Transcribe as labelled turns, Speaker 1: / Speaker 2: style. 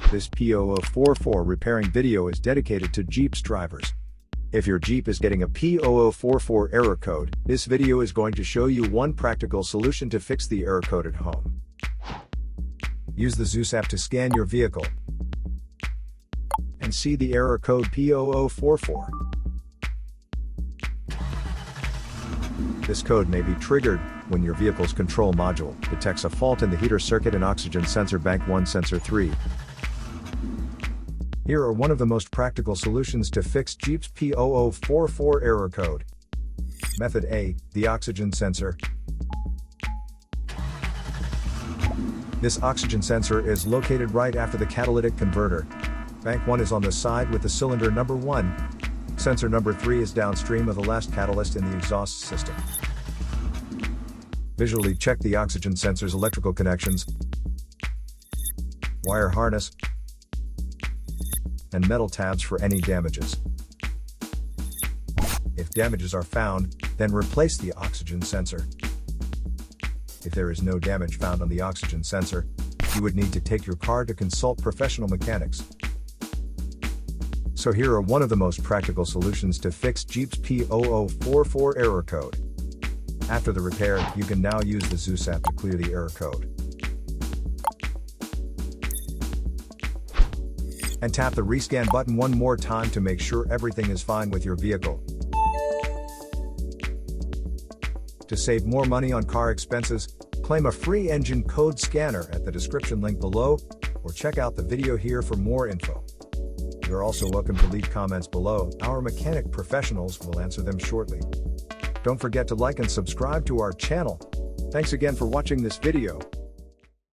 Speaker 1: This P0044 repairing video is dedicated to Jeep's drivers. If your Jeep is getting a P0044 error code, this video is going to show you one practical solution to fix the error code at home. Use the Zeus app to scan your vehicle and see the error code P0044. This code may be triggered when your vehicle's control module detects a fault in the heater circuit and oxygen sensor bank 1 sensor 3. Here are one of the most practical solutions to fix Jeep's P0044 error code. Method A, the oxygen sensor. This oxygen sensor is located right after the catalytic converter. Bank 1 is on the side with the cylinder number 1. Sensor number 3 is downstream of the last catalyst in the exhaust system. Visually check the oxygen sensor's electrical connections, wire harness, and metal tabs for any damages. If damages are found, then replace the oxygen sensor. If there is no damage found on the oxygen sensor, you would need to take your car to consult professional mechanics. So here are one of the most practical solutions to fix Jeep's P0044 error code. After the repair, you can now use the Zeus app to clear the error code. And tap the rescan button one more time to make sure everything is fine with your vehicle. To save more money on car expenses, claim a free engine code scanner at the description link below, or check out the video here for more info. You're also welcome to leave comments below. Our mechanic professionals will answer them shortly. Don't forget to like and subscribe to our channel. Thanks again for watching this video.